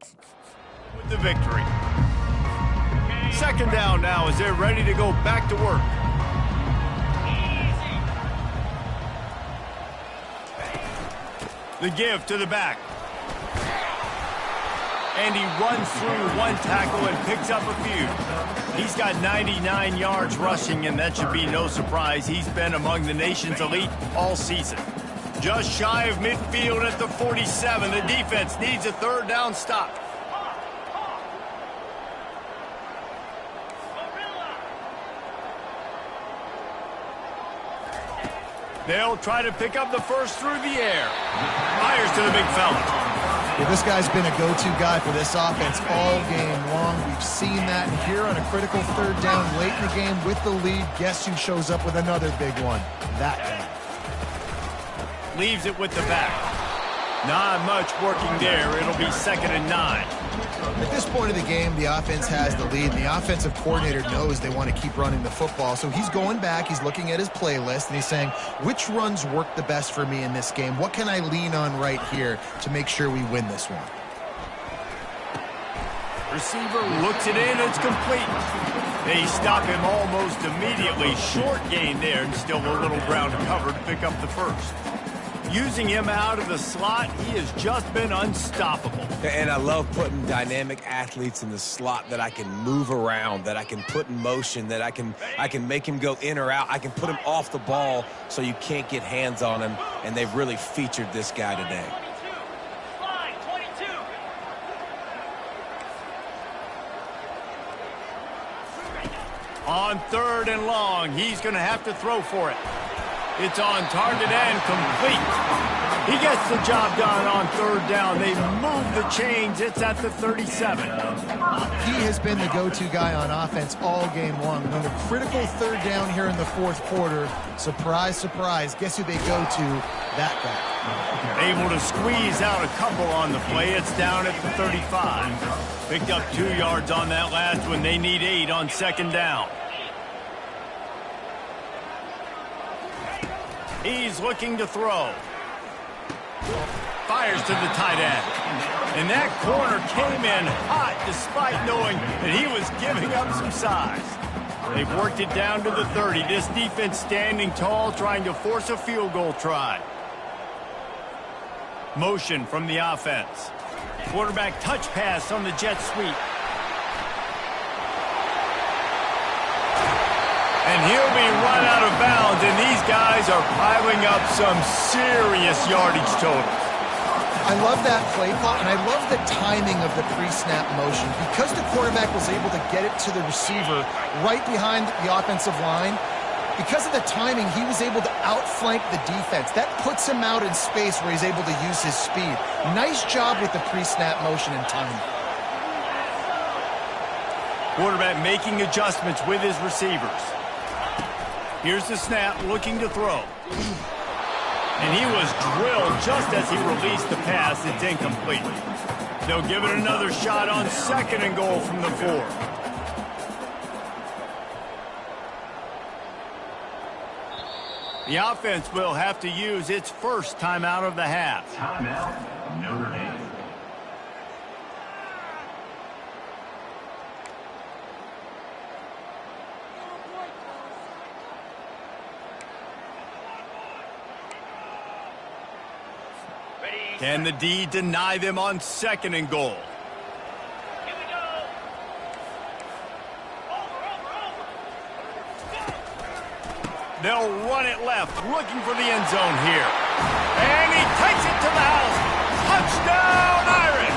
With the victory. Second down now as they're ready to go back to work. The give to the back. And he runs through one tackle and picks up a few. He's got 99 yards rushing, and that should be no surprise. He's been among the nation's elite all season. Just shy of midfield at the 47. The defense needs a third down stop. They'll try to pick up the first through the air. Fires to the big fella. Yeah, this guy's been a go-to guy for this offense all game long. We've seen that. And here on a critical third down late in the game with the lead, guess who shows up with another big one? That guy. Leaves it with the back. Not much working there. It'll be 2nd and 9. At this point of the game, the offense has the lead, and the offensive coordinator knows they want to keep running the football. So he's going back, he's looking at his playlist, and he's saying, which runs work the best for me in this game? What can I lean on right here to make sure we win this one? Receiver looks it in, it's complete. They stop him almost immediately. Short gain there, and still a little ground cover to pick up the first. Using him out of the slot, he has just been unstoppable. And I love putting dynamic athletes in the slot that I can move around, that I can put in motion, that I can make him go in or out. I can put him off the ball so you can't get hands on him, and they've really featured this guy today. On 3rd and long, he's going to have to throw for it. It's on target and complete. He gets the job done on 3rd down. They move the chains. It's at the 37. He has been the go-to guy on offense all game long. When the critical 3rd down here in the 4th quarter, surprise, surprise, guess who they go to? That guy. Able to squeeze out a couple on the play. It's down at the 35. Picked up 2 yards on that last one. They need 8 on 2nd down. He's looking to throw. Fires to the tight end. And that corner came in hot despite knowing that he was giving up some size. They've worked it down to the 30. This defense standing tall, trying to force a field goal try. Motion from the offense. Quarterback touch pass on the jet sweep. And he'll be run out of bounds, and these guys are piling up some serious yardage totals. I love that play call, and I love the timing of the pre-snap motion. Because the quarterback was able to get it to the receiver right behind the offensive line, because of the timing, he was able to outflank the defense. That puts him out in space where he's able to use his speed. Nice job with the pre-snap motion and timing. Quarterback making adjustments with his receivers. Here's the snap, looking to throw. And he was drilled just as he released the pass. It's incomplete. They'll give it another shot on 2nd and goal from the 4. The offense will have to use its first timeout of the half. Timeout, Notre Dame. Can the D deny them on 2nd and goal? Here we go. They'll run it left, looking for the end zone here. And he takes it to the house. Touchdown, Irish!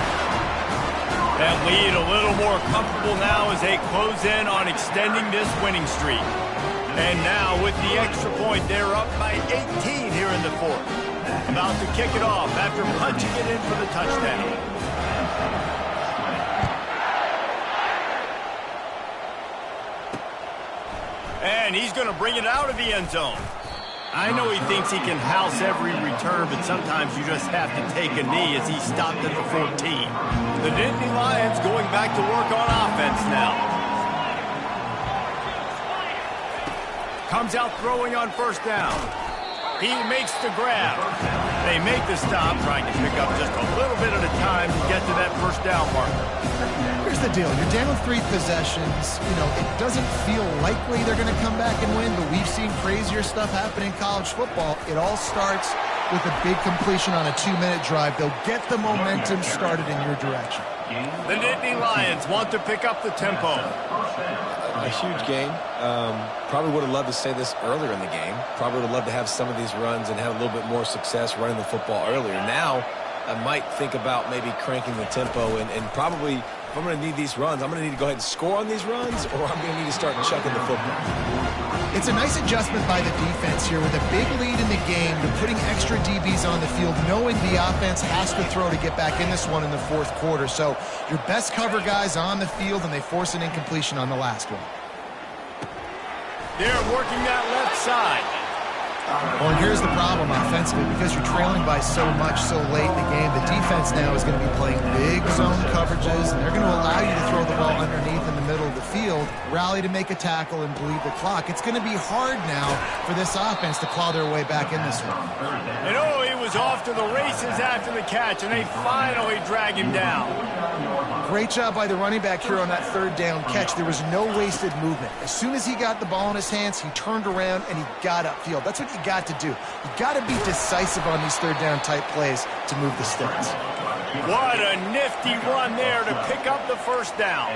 That lead a little more comfortable now as they close in on extending this winning streak. And now with the extra point, they're up by 18 here in the 4th. About to kick it off after punching it in for the touchdown. And he's going to bring it out of the end zone. I know he thinks he can house every return, but sometimes you just have to take a knee as he stopped at the 14. The Nittany Lions going back to work on offense now. Comes out throwing on 1st down. He makes the grab. They make the stop, trying to pick up just a little bit at a time to get to that first down marker. Here's the deal. You're down 3 possessions. You know, it doesn't feel likely they're going to come back and win, but we've seen crazier stuff happen in college football. It all starts with a big completion on a 2-minute drive. They'll get the momentum started in your direction. The Nittany Lions want to pick up the tempo. A huge game. Probably would have loved to say this earlier in the game. Probably would have loved to have some of these runs and have a little bit more success running the football earlier. Now, I might think about maybe cranking the tempo and probably, if I'm going to need these runs, I'm going to need to go ahead and score on these runs, or I'm going to need to start chucking the football. It's a nice adjustment by the defense here with a big lead in the game. They're putting extra DBs on the field, knowing the offense has to throw to get back in this one in the 4th quarter. So your best cover guys on the field, and they force an incompletion on the last one. They're working that left side. Well, and here's the problem offensively. Because you're trailing by so much so late in the game, the defense now is going to be playing big zone coverages, and they're going to allow you to throw the ball underneath in the middle of the field, rally to make a tackle, and bleed the clock. It's going to be hard now for this offense to claw their way back in this one. And oh, he was off to the races after the catch, and they finally drag him down. Great job by the running back here on that 3rd down catch. There was no wasted movement. As soon as he got the ball in his hands, he turned around and he got upfield. That's what you got to do. You got to be decisive on these 3rd down type plays to move the sticks. What a nifty run there to pick up the first down.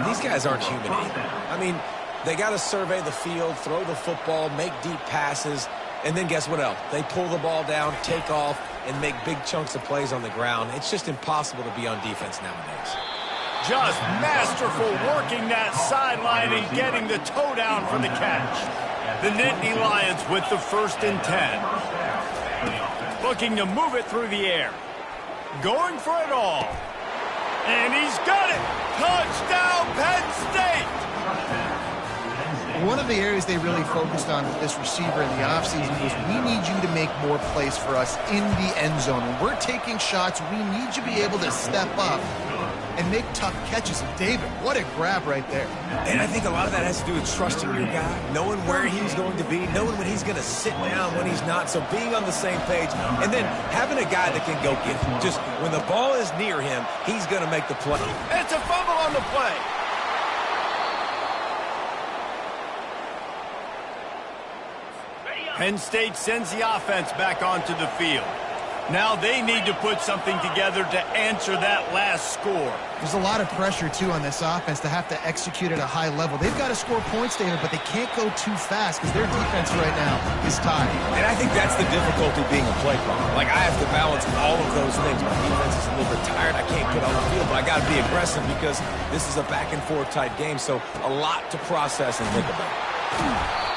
These guys aren't human either. I mean, they got to survey the field, throw the football, make deep passes, and then guess what else? They pull the ball down, take off, and make big chunks of plays on the ground. It's just impossible to be on defense nowadays. Just masterful working that sideline and getting the toe down for the catch. The Nittany Lions with the 1st and 10. Looking to move it through the air. Going for it all. And he's got it. Touchdown, Penn State. One of the areas they really focused on with this receiver in the offseason was, we need you to make more plays for us in the end zone. When we're taking shots, we need you to be able to step up and make tough catches. And David, what a grab right there. And I think a lot of that has to do with trusting your guy, knowing where he's going to be, knowing when he's going to sit down, when he's not. So being on the same page, and then having a guy that can go get him. Just when the ball is near him, he's going to make the play. It's a fumble on the play. Penn State sends the offense back onto the field. Now they need to put something together to answer that last score. There's a lot of pressure, too, on this offense to have to execute at a high level. They've got to score points, David, but they can't go too fast because their defense right now is tired. And I think that's the difficulty being a play caller. Like, I have to balance all of those things. My defense is a little bit tired. I can't get on the field, but I got to be aggressive because this is a back-and-forth type game, so a lot to process and think about.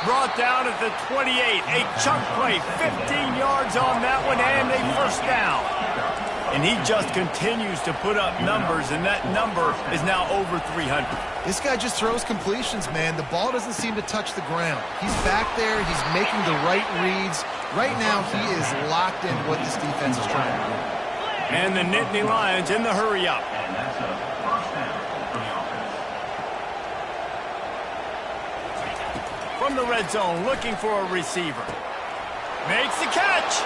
Brought down at the 28. A chunk play, 15 yards on that one, and a first down. And he just continues to put up numbers, and that number is now over 300. This guy just throws completions, man. The ball doesn't seem to touch the ground. He's back there. He's making the right reads. Right now, he is locked into what this defense is trying to do. And the Nittany Lions in the hurry-up. From the red zone, looking for a receiver. Makes the catch.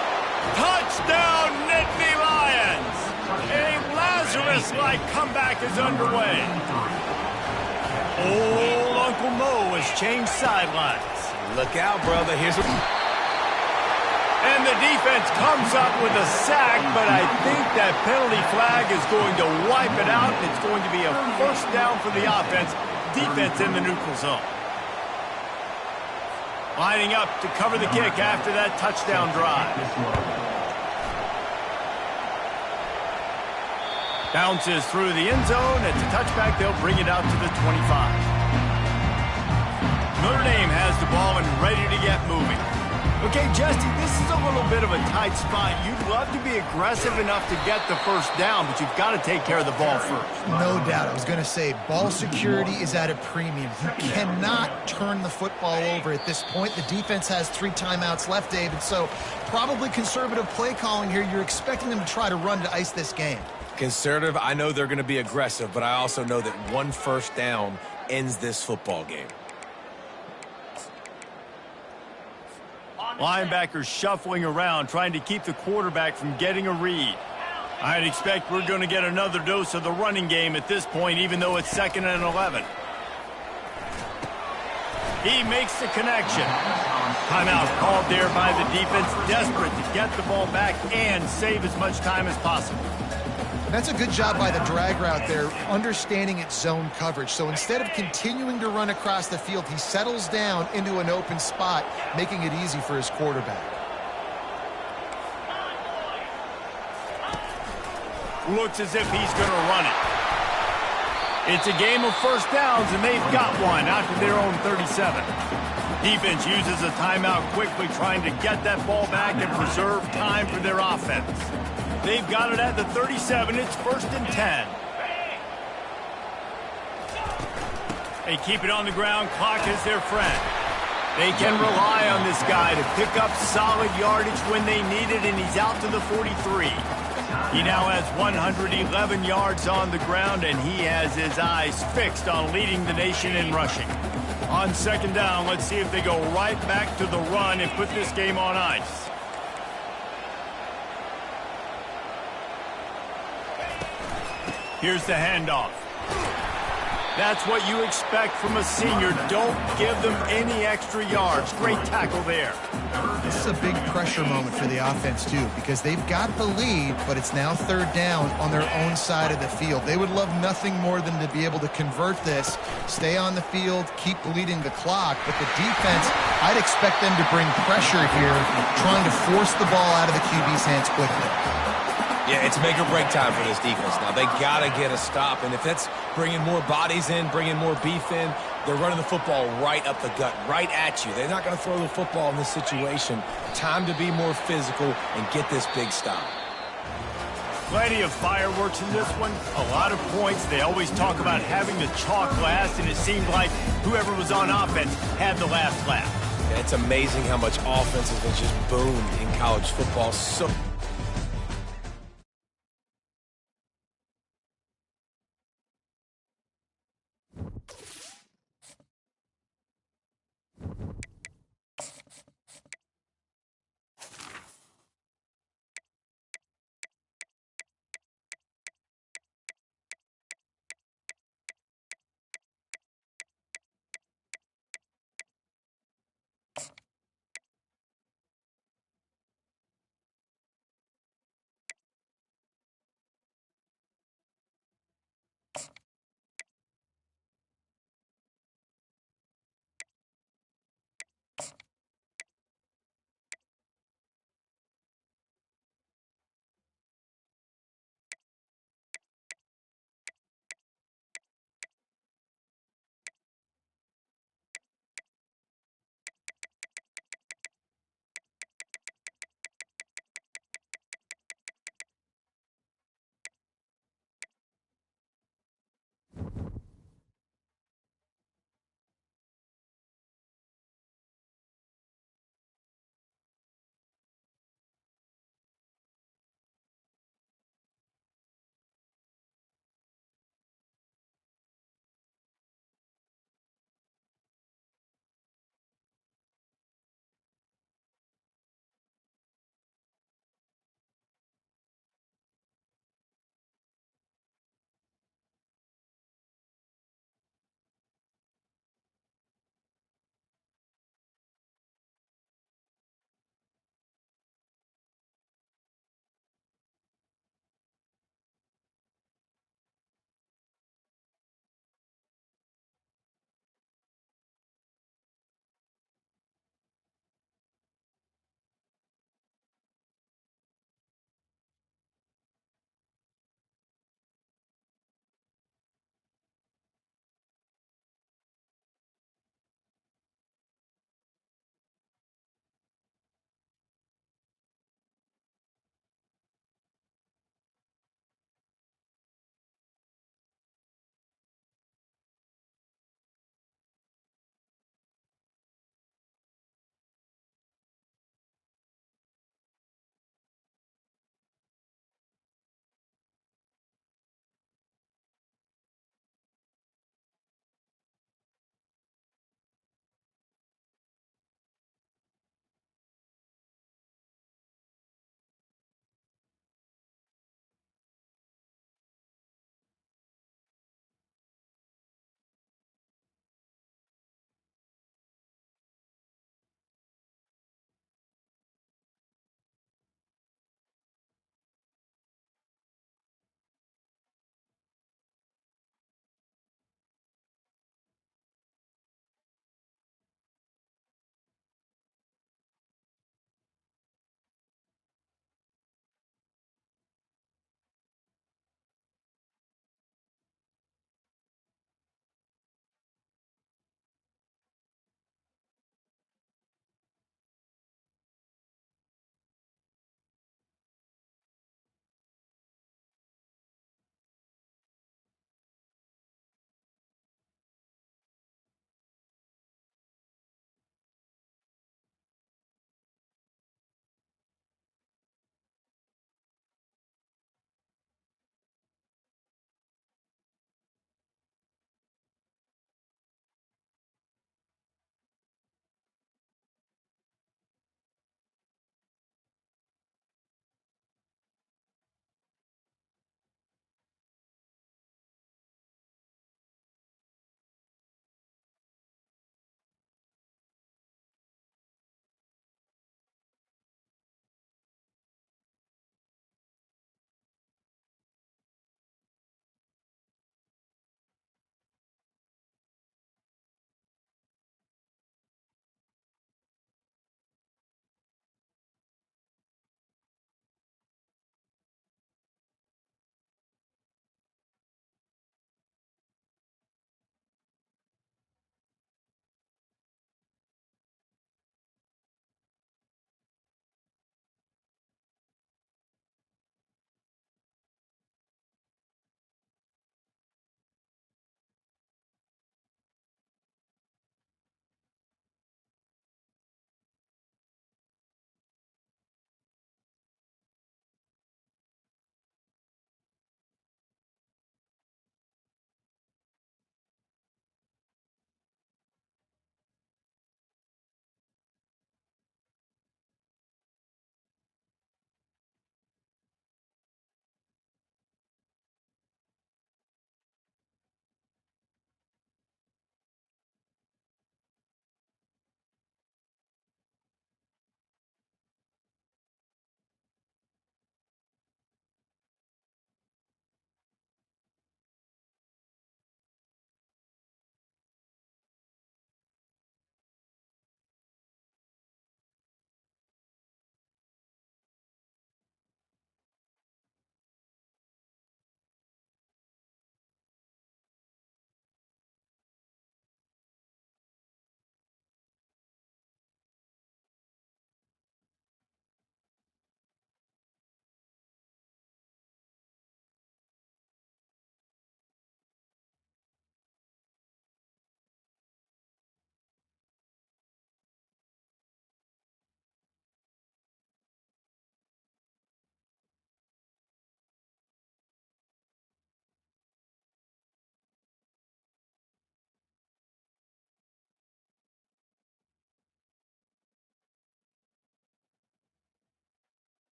Touchdown, Nittany Lions. A Lazarus-like comeback is underway. Old Uncle Mo has changed sidelines. Look out, brother. Here's what... And the defense comes up with a sack, but I think that penalty flag is going to wipe it out. It's going to be a first down for the offense. Defense in the neutral zone. Lining up to cover the kick after that touchdown drive. Bounces through the end zone. It's a touchback. They'll bring it out to the 25. Notre Dame has the ball and ready to get moving. Okay, Jesse, this is a little bit of a tight spot. You'd love to be aggressive enough to get the first down, but you've got to take care of the ball first. No doubt. I was going to say, ball security is at a premium. You cannot turn the football over at this point. The defense has 3 timeouts left, David, so probably conservative play calling here. You're expecting them to try to run to ice this game. Conservative, I know they're going to be aggressive, but I also know that one first down ends this football game. Linebackers shuffling around, trying to keep the quarterback from getting a read. I'd expect we're going to get another dose of the running game at this point, even though it's 2nd and 11. He makes the connection. Timeout called there by the defense, desperate to get the ball back and save as much time as possible. That's a good job by the drag route there, understanding its zone coverage. So instead of continuing to run across the field, he settles down into an open spot, making it easy for his quarterback. Looks as if he's going to run it. It's a game of first downs, and they've got one out to their own 37. Defense uses a timeout quickly, trying to get that ball back and preserve time for their offense. They've got it at the 37. It's 1st and 10. They keep it on the ground. Clock is their friend. They can rely on this guy to pick up solid yardage when they need it, and he's out to the 43. He now has 111 yards on the ground, and he has his eyes fixed on leading the nation in rushing. On 2nd down, let's see if they go right back to the run and put this game on ice. Here's the handoff. That's what you expect from a senior. Don't give them any extra yards. Great tackle there. This is a big pressure moment for the offense, too, because they've got the lead, but it's now 3rd down on their own side of the field. They would love nothing more than to be able to convert this, stay on the field, keep leading the clock. But the defense, I'd expect them to bring pressure here, trying to force the ball out of the QB's hands quickly. Yeah, it's make or break time for this defense now. They got to get a stop, and if that's bringing more bodies in, bringing more beef in, they're running the football right up the gut, right at you. They're not going to throw the football in this situation. Time to be more physical and get this big stop. Plenty of fireworks in this one, a lot of points. They always talk about having the chalk last, and it seemed like whoever was on offense had the last laugh. Yeah, it's amazing how much offense has been just boomed in college football. So